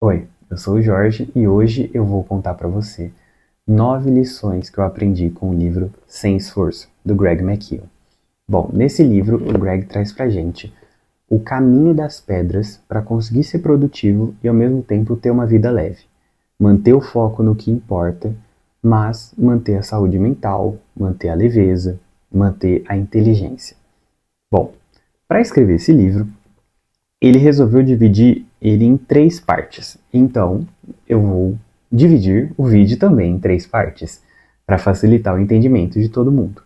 Oi, eu sou o Jorge e hoje eu vou contar para você 9 lições que eu aprendi com o livro Sem Esforço, do Greg McKeown. Bom, nesse livro o Greg traz pra gente o caminho das pedras para conseguir ser produtivo e ao mesmo tempo ter uma vida leve. Manter o foco no que importa, mas manter a saúde mental, manter a leveza, manter a inteligência. Bom, para escrever esse livro, ele resolveu dividir ele em 3 partes. Então, eu vou dividir o vídeo também em 3 partes, para facilitar o entendimento de todo mundo.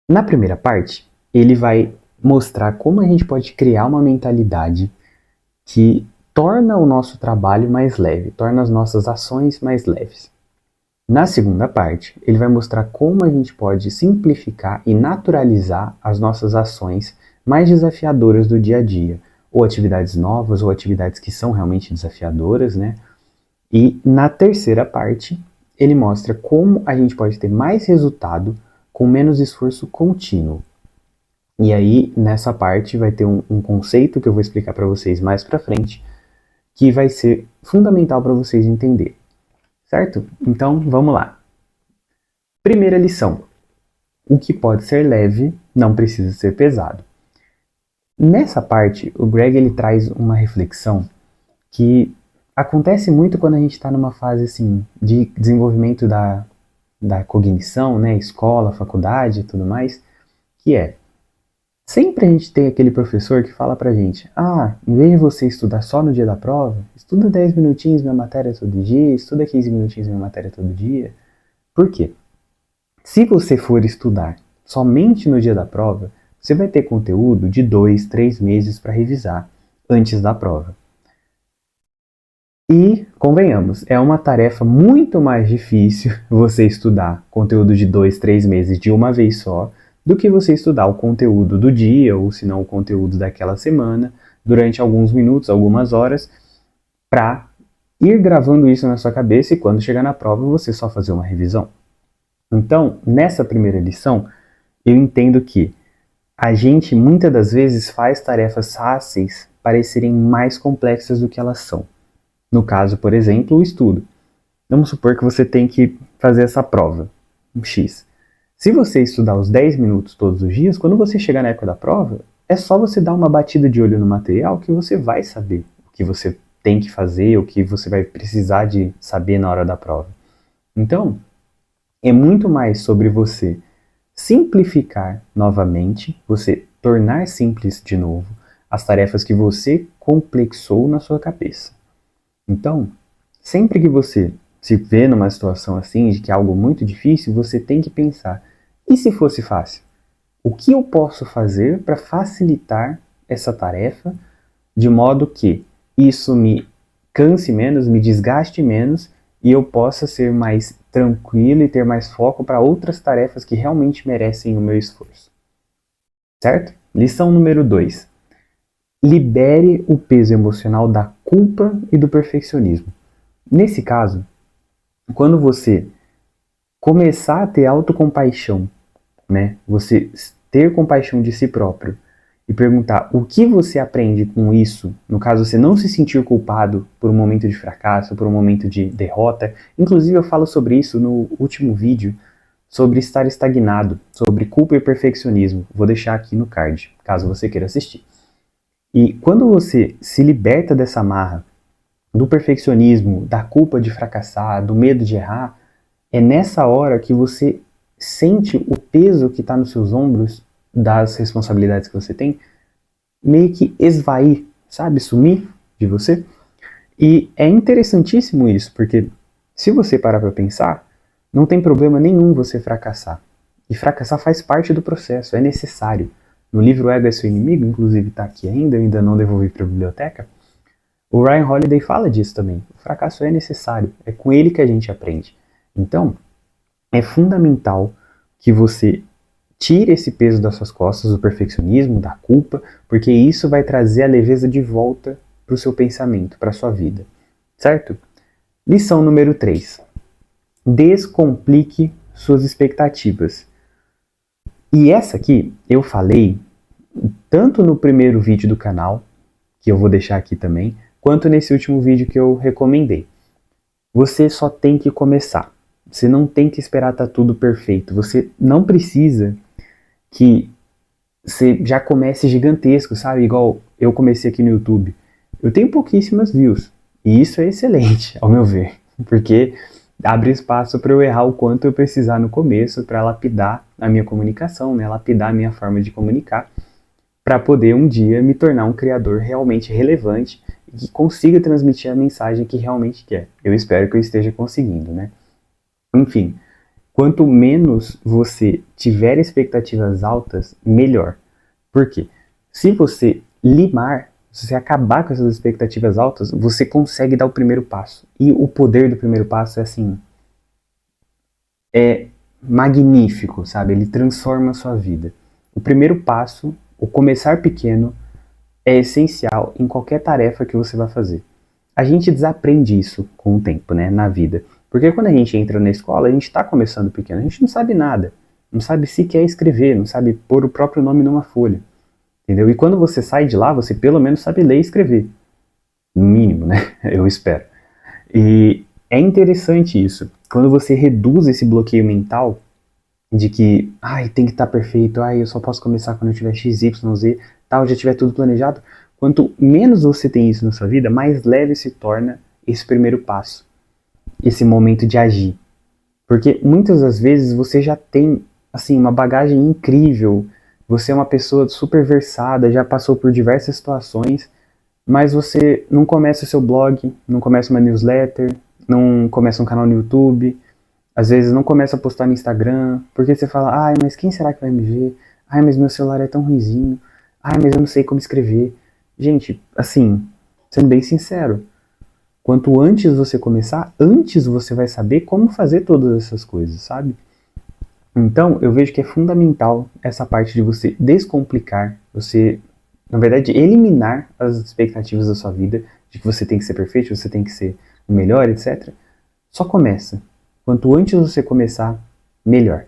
Na primeira parte, ele vai mostrar como a gente pode criar uma mentalidade que torna o nosso trabalho mais leve, torna as nossas ações mais leves. Na segunda parte, ele vai mostrar como a gente pode simplificar e naturalizar as nossas ações mais desafiadoras do dia a dia, ou atividades novas, ou atividades que são realmente desafiadoras, né? E na terceira parte, ele mostra como a gente pode ter mais resultado com menos esforço contínuo. E aí, nessa parte, vai ter um conceito que eu vou explicar para vocês mais para frente, que vai ser fundamental para vocês entenderem. Certo? Então, vamos lá. Primeira lição. O que pode ser leve não precisa ser pesado. Nessa parte, o Greg ele traz uma reflexão que acontece muito quando a gente está numa fase assim, de desenvolvimento da cognição, né? Escola, faculdade e tudo mais, que é, sempre a gente tem aquele professor que fala pra gente, em vez de você estudar só no dia da prova, estuda 10 minutinhos minha matéria todo dia, estuda 15 minutinhos minha matéria todo dia. Por quê? Se você for estudar somente no dia da prova, você vai ter conteúdo de 2, 3 meses para revisar antes da prova. E, convenhamos, é uma tarefa muito mais difícil você estudar conteúdo de 2, 3 meses de uma vez só, do que você estudar o conteúdo do dia, ou se não o conteúdo daquela semana, durante alguns minutos, algumas horas, para ir gravando isso na sua cabeça e quando chegar na prova você só fazer uma revisão. Então, nessa primeira lição, eu entendo que a gente muitas das vezes faz tarefas fáceis parecerem mais complexas do que elas são. No caso, por exemplo, o estudo. Vamos supor que você tem que fazer essa prova, um X. Se você estudar os 10 minutos todos os dias, quando você chegar na época da prova, é só você dar uma batida de olho no material que você vai saber o que você tem que fazer, o que você vai precisar de saber na hora da prova. Então, é muito mais sobre você simplificar novamente, você tornar simples de novo as tarefas que você complexou na sua cabeça. Então, sempre que você se vê numa situação assim, de que é algo muito difícil, você tem que pensar, e se fosse fácil? O que eu posso fazer para facilitar essa tarefa de modo que isso me canse menos, me desgaste menos e eu possa ser mais tranquilo e ter mais foco para outras tarefas que realmente merecem o meu esforço. Certo? Lição número 2. Libere o peso emocional da culpa e do perfeccionismo. Nesse caso, quando você começar a ter autocompaixão, né? Você ter compaixão de si próprio e perguntar o que você aprende com isso, no caso você não se sentir culpado por um momento de fracasso, por um momento de derrota. Inclusive eu falo sobre isso no último vídeo, sobre estar estagnado, sobre culpa e perfeccionismo. Vou deixar aqui no card, caso você queira assistir. E quando você se liberta dessa amarra, do perfeccionismo, da culpa de fracassar, do medo de errar, é nessa hora que você sente o peso que está nos seus ombros das responsabilidades que você tem meio que esvair, sabe? Sumir de você. E é interessantíssimo isso, porque se você parar para pensar, não tem problema nenhum você fracassar. E fracassar faz parte do processo, é necessário. No livro Ego é Seu Inimigo, inclusive está aqui ainda não devolvi para a biblioteca, o Ryan Holiday fala disso também. O fracasso é necessário, é com ele que a gente aprende. Então, é fundamental que você tire esse peso das suas costas, do perfeccionismo, da culpa, porque isso vai trazer a leveza de volta para o seu pensamento, para a sua vida. Certo? Lição número 3. Descomplique suas expectativas. E essa aqui eu falei tanto no primeiro vídeo do canal, que eu vou deixar aqui também, quanto nesse último vídeo que eu recomendei. Você só tem que começar. Você não tem que esperar estar tudo perfeito. Você não precisa que você já comece gigantesco, sabe? Igual eu comecei aqui no YouTube. Eu tenho pouquíssimas views. E isso é excelente, ao meu ver. Porque abre espaço para eu errar o quanto eu precisar no começo para lapidar a minha comunicação, né? Lapidar a minha forma de comunicar, para poder um dia me tornar um criador realmente relevante e que consiga transmitir a mensagem que realmente quer. Eu espero que eu esteja conseguindo, né? Enfim, quanto menos você tiver expectativas altas, melhor. Por quê? Se você limar, se você acabar com essas expectativas altas, você consegue dar o primeiro passo. E o poder do primeiro passo é assim, é magnífico, sabe? Ele transforma a sua vida. O primeiro passo, o começar pequeno, é essencial em qualquer tarefa que você vai fazer. A gente desaprende isso com o tempo, né, na vida. Porque quando a gente entra na escola, a gente está começando pequeno, a gente não sabe nada. Não sabe sequer escrever, não sabe pôr o próprio nome numa folha. Entendeu? E quando você sai de lá, você pelo menos sabe ler e escrever. No mínimo, né? Eu espero. E é interessante isso. Quando você reduz esse bloqueio mental de que, tem que estar perfeito, eu só posso começar quando eu tiver X, Y, Z, tal, já tiver tudo planejado. Quanto menos você tem isso na sua vida, mais leve se torna esse primeiro passo, esse momento de agir. Porque muitas das vezes você já tem, assim, uma bagagem incrível, você é uma pessoa super versada, já passou por diversas situações, mas você não começa o seu blog, não começa uma newsletter, não começa um canal no YouTube, às vezes não começa a postar no Instagram, porque você fala, mas quem será que vai me ver? Mas meu celular é tão ruinzinho. Mas eu não sei como escrever. Gente, assim, sendo bem sincero, quanto antes você começar, antes você vai saber como fazer todas essas coisas, sabe? Então, eu vejo que é fundamental essa parte de você descomplicar, você, na verdade, eliminar as expectativas da sua vida, de que você tem que ser perfeito, você tem que ser o melhor, etc. Só começa. Quanto antes você começar, melhor.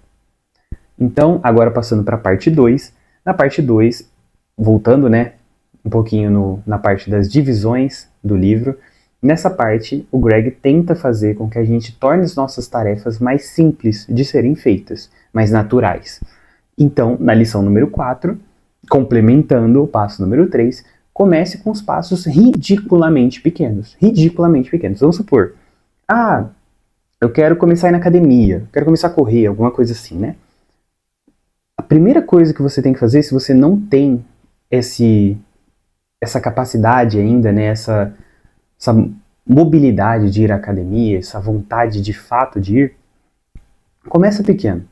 Então, agora passando para a parte 2. Na parte 2, voltando, né, um pouquinho na parte das divisões do livro, nessa parte, o Greg tenta fazer com que a gente torne as nossas tarefas mais simples de serem feitas, mais naturais. Então, na lição número 4, complementando o passo número 3, comece com os passos ridiculamente pequenos. Ridiculamente pequenos. Vamos supor, eu quero começar a ir na academia, quero começar a correr, alguma coisa assim, né? A primeira coisa que você tem que fazer, se você não tem essa capacidade ainda, né, essa mobilidade de ir à academia, essa vontade de fato de ir, começa pequeno.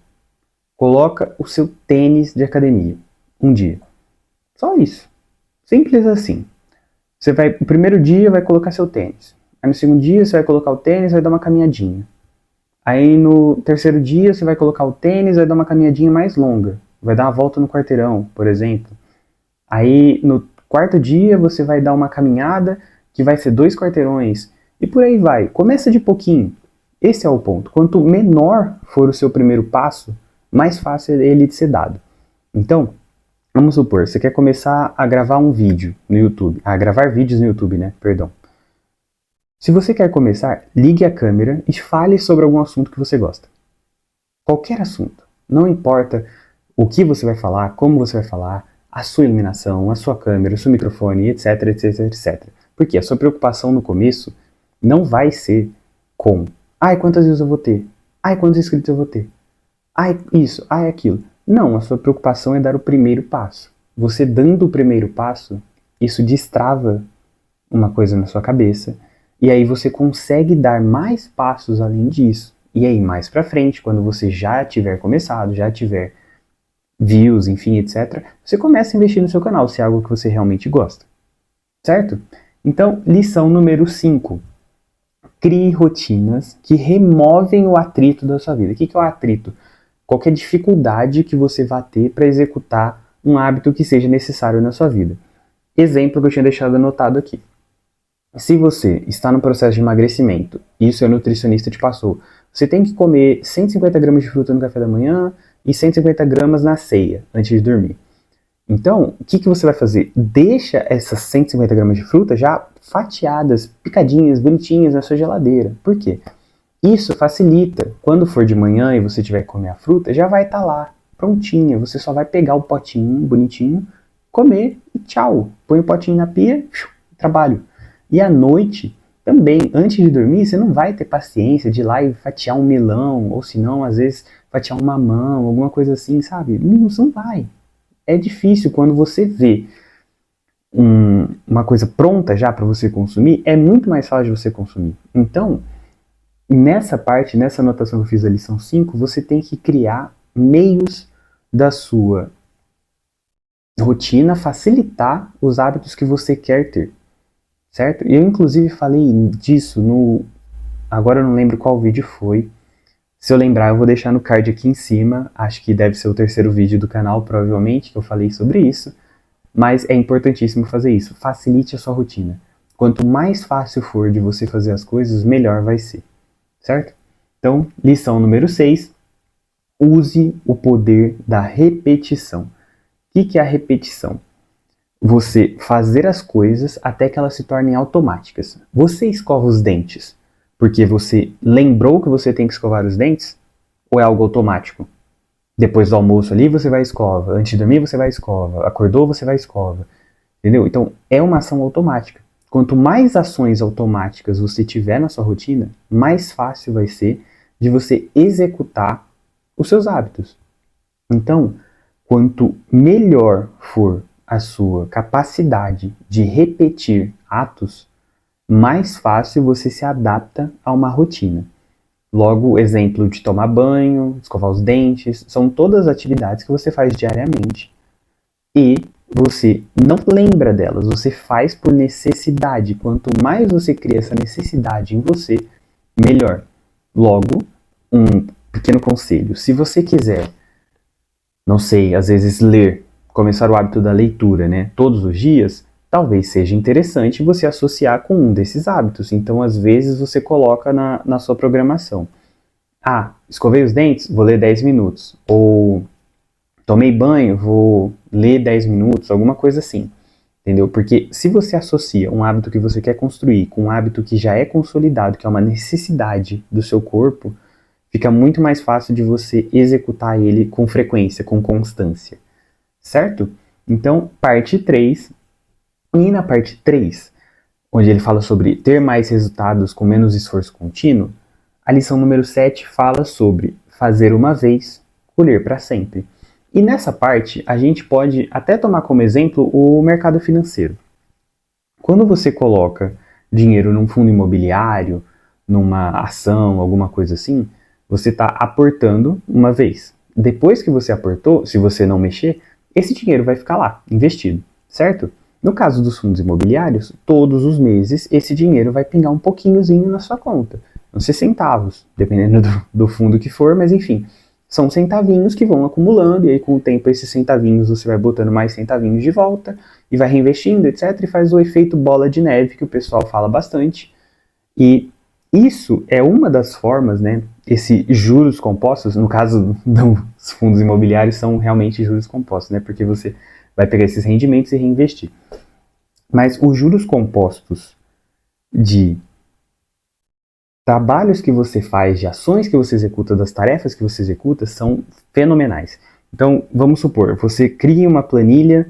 Coloca o seu tênis de academia, um dia. Só isso. Simples assim. O primeiro dia vai colocar seu tênis. Aí no segundo dia você vai colocar o tênis e vai dar uma caminhadinha. Aí no terceiro dia você vai colocar o tênis e vai dar uma caminhadinha mais longa. Vai dar uma volta no quarteirão, por exemplo. Aí no quarto dia você vai dar uma caminhada que vai ser 2 quarteirões. E por aí vai. Começa de pouquinho. Esse é o ponto. Quanto menor for o seu primeiro passo, mais fácil é ele de ser dado. Então, vamos supor, você quer começar a gravar um vídeo no YouTube. A gravar vídeos no YouTube, né? Perdão. Se você quer começar, ligue a câmera e fale sobre algum assunto que você gosta. Qualquer assunto. Não importa o que você vai falar, como você vai falar, a sua iluminação, a sua câmera, o seu microfone, etc, etc, etc. Porque a sua preocupação no começo não vai ser com quantas views eu vou ter? Quantos inscritos eu vou ter? Isso, aquilo. Não, a sua preocupação é dar o primeiro passo. Você dando o primeiro passo, isso destrava uma coisa na sua cabeça, e aí você consegue dar mais passos além disso. E aí, mais pra frente, quando você já tiver começado, já tiver views, enfim, etc., você começa a investir no seu canal, se é algo que você realmente gosta. Certo? Então, lição número 5. Crie rotinas que removem o atrito da sua vida. O que é o atrito? Qualquer dificuldade que você vá ter para executar um hábito que seja necessário na sua vida. Exemplo que eu tinha deixado anotado aqui. Se você está no processo de emagrecimento e o seu nutricionista te passou, você tem que comer 150 gramas de fruta no café da manhã e 150 gramas na ceia, antes de dormir. Então, o que você vai fazer? Deixa essas 150 gramas de fruta já fatiadas, picadinhas, bonitinhas na sua geladeira. Por quê? Isso facilita. Quando for de manhã e você tiver que comer a fruta, já vai estar lá, prontinha. Você só vai pegar o potinho bonitinho, comer e tchau. Põe o potinho na pia, trabalho. E à noite, também, antes de dormir, você não vai ter paciência de ir lá e fatiar um melão, ou se não, às vezes, fatiar um mamão, alguma coisa assim, sabe? Não, você não vai. É difícil quando você vê uma coisa pronta já para você consumir, é muito mais fácil de você consumir. Então, nessa parte, nessa anotação que eu fiz da lição 5, você tem que criar meios da sua rotina, facilitar os hábitos que você quer ter, certo? Eu inclusive falei disso agora eu não lembro qual vídeo foi. Se eu lembrar, eu vou deixar no card aqui em cima, acho que deve ser o terceiro vídeo do canal, provavelmente, que eu falei sobre isso, mas é importantíssimo fazer isso, facilite a sua rotina. Quanto mais fácil for de você fazer as coisas, melhor vai ser, certo? Então, lição número 6, use o poder da repetição. O que é a repetição? Você fazer as coisas até que elas se tornem automáticas. Você escova os dentes porque você lembrou que você tem que escovar os dentes? Ou é algo automático? Depois do almoço ali você vai escova, antes de dormir você vai escova, acordou você vai escova. Entendeu? Então é uma ação automática. Quanto mais ações automáticas você tiver na sua rotina, mais fácil vai ser de você executar os seus hábitos. Então, quanto melhor for a sua capacidade de repetir atos, mais fácil você se adapta a uma rotina. Logo, exemplo de tomar banho, escovar os dentes, são todas atividades que você faz diariamente e você não lembra delas, você faz por necessidade. Quanto mais você cria essa necessidade em você, melhor. Logo, um pequeno conselho, se você quiser, não sei, às vezes ler, começar o hábito da leitura, né, todos os dias, talvez seja interessante você associar com um desses hábitos. Então, às vezes, você coloca na sua programação. Escovei os dentes, vou ler 10 minutos. Ou tomei banho, vou ler 10 minutos, alguma coisa assim. Entendeu? Porque se você associa um hábito que você quer construir com um hábito que já é consolidado, que é uma necessidade do seu corpo, fica muito mais fácil de você executar ele com frequência, com constância. Certo? Então, parte 3. E na parte 3, onde ele fala sobre ter mais resultados com menos esforço contínuo, a lição número 7 fala sobre fazer uma vez, colher para sempre. E nessa parte, a gente pode até tomar como exemplo o mercado financeiro. Quando você coloca dinheiro num fundo imobiliário, numa ação, alguma coisa assim, você está aportando uma vez. Depois que você aportou, se você não mexer, esse dinheiro vai ficar lá, investido, certo? No caso dos fundos imobiliários, todos os meses esse dinheiro vai pingar um pouquinhozinho na sua conta. Vão ser centavos, dependendo do fundo que for, mas enfim, são centavinhos que vão acumulando, e aí com o tempo esses centavinhos você vai botando mais centavinhos de volta, e vai reinvestindo, etc. E faz o efeito bola de neve, que o pessoal fala bastante. E isso é uma das formas, né? Esses juros compostos, no caso dos fundos imobiliários, são realmente juros compostos, né? Porque você vai pegar esses rendimentos e reinvestir. Mas os juros compostos de trabalhos que você faz, de ações que você executa, das tarefas que você executa, são fenomenais. Então, vamos supor, você cria uma planilha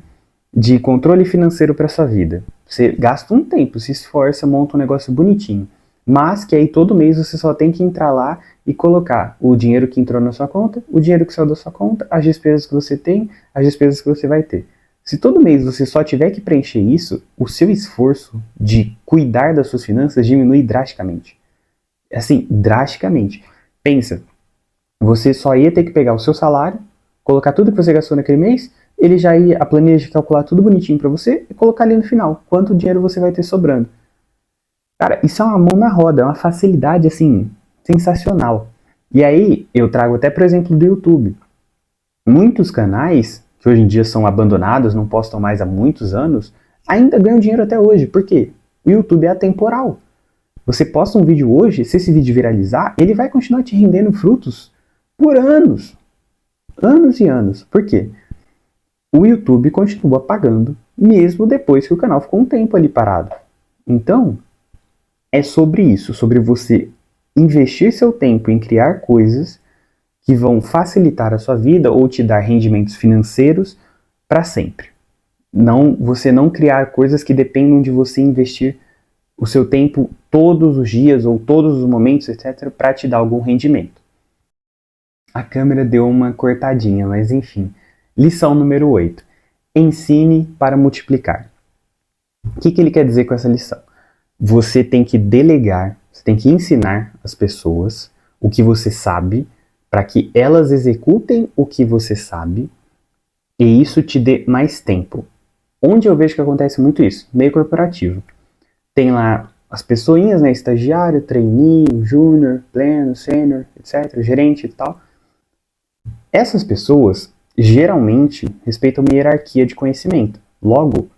de controle financeiro para sua vida. Você gasta um tempo, se esforça, monta um negócio bonitinho. Mas que aí todo mês você só tem que entrar lá e colocar o dinheiro que entrou na sua conta, o dinheiro que saiu da sua conta, as despesas que você tem, as despesas que você vai ter. Se todo mês você só tiver que preencher isso, o seu esforço de cuidar das suas finanças diminui drasticamente. Assim, drasticamente. Pensa, você só ia ter que pegar o seu salário, colocar tudo que você gastou naquele mês, ele já ia, a planilha de calcular tudo bonitinho para você e colocar ali no final, quanto dinheiro você vai ter sobrando. Cara, isso é uma mão na roda, é uma facilidade, assim, sensacional. E aí, eu trago até, por exemplo, do YouTube. Muitos canais, que hoje em dia são abandonados, não postam mais há muitos anos, ainda ganham dinheiro até hoje. Por quê? O YouTube é atemporal. Você posta um vídeo hoje, se esse vídeo viralizar, ele vai continuar te rendendo frutos por anos. Anos e anos. Por quê? o YouTube continua pagando, mesmo depois que o canal ficou um tempo ali parado. Então, é sobre isso, sobre você investir seu tempo em criar coisas que vão facilitar a sua vida ou te dar rendimentos financeiros para sempre. Não, você não criar coisas que dependam de você investir o seu tempo todos os dias ou todos os momentos, etc., para te dar algum rendimento. A câmera deu uma cortadinha, mas enfim. Lição número 8. Ensine para multiplicar. O que ele quer dizer com essa lição? Você tem que delegar, você tem que ensinar as pessoas o que você sabe, para que elas executem o que você sabe, e isso te dê mais tempo. Onde eu vejo que acontece muito isso? Meio corporativo. Tem lá as pessoinhas, né? Estagiário, trainee, júnior, pleno, sênior, etc., gerente e tal. Essas pessoas, geralmente, respeitam uma hierarquia de conhecimento. Logo,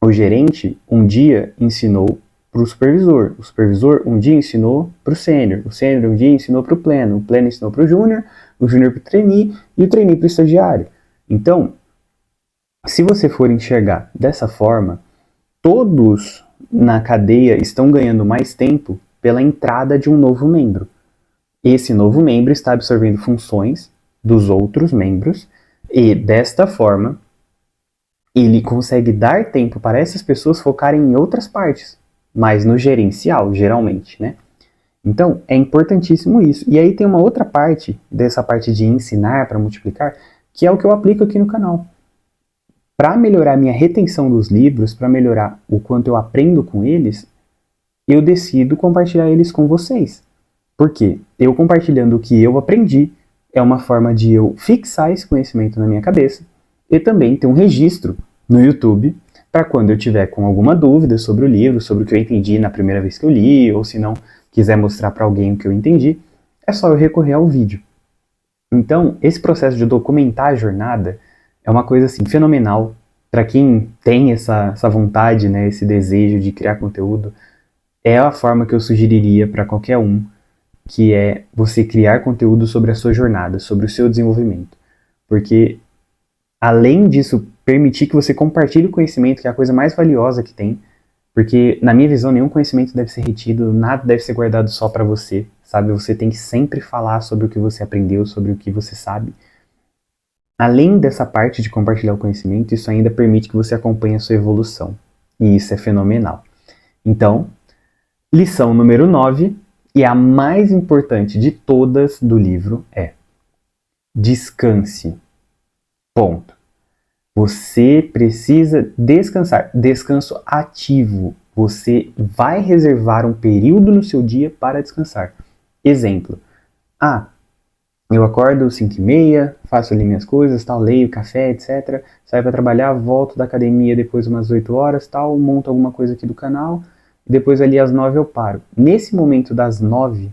o gerente um dia ensinou para o supervisor um dia ensinou para o sênior um dia ensinou para o pleno ensinou para o júnior para o trainee e o trainee para o estagiário. Então, se você for enxergar dessa forma, todos na cadeia estão ganhando mais tempo pela entrada de um novo membro. Esse novo membro está absorvendo funções dos outros membros e, desta forma, ele consegue dar tempo para essas pessoas focarem em outras partes, mas no gerencial, geralmente, né? Então, é importantíssimo isso. E aí tem uma outra parte, dessa parte de ensinar para multiplicar, que é o que eu aplico aqui no canal. Para melhorar minha retenção dos livros, para melhorar o quanto eu aprendo com eles, eu decido compartilhar eles com vocês. Porque eu compartilhando o que eu aprendi é uma forma de eu fixar esse conhecimento na minha cabeça e também ter um registro no YouTube para quando eu tiver com alguma dúvida sobre o livro, sobre o que eu entendi na primeira vez que eu li, ou se não quiser mostrar para alguém o que eu entendi, é só eu recorrer ao vídeo. Então, esse processo de documentar a jornada é uma coisa assim fenomenal para quem tem essa vontade, né, esse desejo de criar conteúdo. É a forma que eu sugeriria para qualquer um, que é você criar conteúdo sobre a sua jornada, sobre o seu desenvolvimento. Porque, além disso, permitir que você compartilhe o conhecimento, que é a coisa mais valiosa que tem, porque, na minha visão, nenhum conhecimento deve ser retido, nada deve ser guardado só para você, sabe? Você tem que sempre falar sobre o que você aprendeu, sobre o que você sabe. Além dessa parte de compartilhar o conhecimento, isso ainda permite que você acompanhe a sua evolução. E isso é fenomenal. Então, lição número 9, e a mais importante de todas do livro é: descanse. Ponto. Você precisa descansar. Descanso ativo. Você vai reservar um período no seu dia para descansar. Exemplo. Eu acordo 5h30, faço ali minhas coisas, tal, leio, café, etc. Saio para trabalhar, volto da academia depois umas 8 horas, tal, monto alguma coisa aqui do canal. E depois ali às 9 eu paro. Nesse momento das 9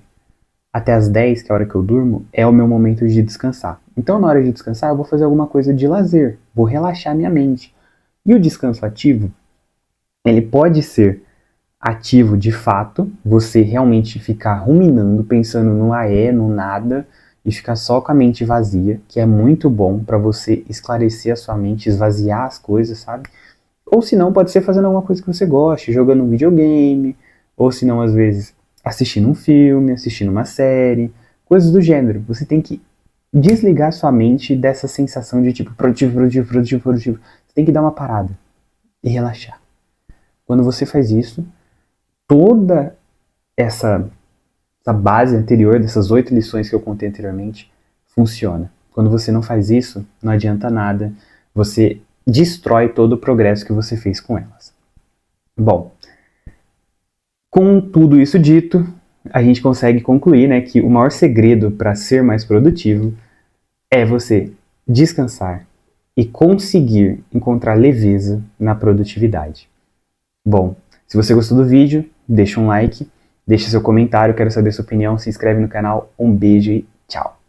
até as 10, que é a hora que eu durmo, é o meu momento de descansar. Então, na hora de descansar, eu vou fazer alguma coisa de lazer, vou relaxar minha mente. E o descanso ativo, ele pode ser ativo de fato, você realmente ficar ruminando, pensando no aé, no nada, e ficar só com a mente vazia, que é muito bom para você esclarecer a sua mente, esvaziar as coisas, sabe? Ou se não, pode ser fazendo alguma coisa que você goste, jogando um videogame, ou se não, às vezes, assistindo um filme, assistindo uma série, coisas do gênero. Você tem que desligar sua mente dessa sensação de tipo produtivo. Você tem que dar uma parada e relaxar. Quando você faz isso, toda essa base anterior, dessas 8 lições que eu contei anteriormente, funciona. Quando você não faz isso, não adianta nada. Você destrói todo o progresso que você fez com elas. Bom, com tudo isso dito, a gente consegue concluir, né, que o maior segredo para ser mais produtivo é você descansar e conseguir encontrar leveza na produtividade. Bom, se você gostou do vídeo, deixa um like, deixa seu comentário, quero saber sua opinião, se inscreve no canal, um beijo e tchau!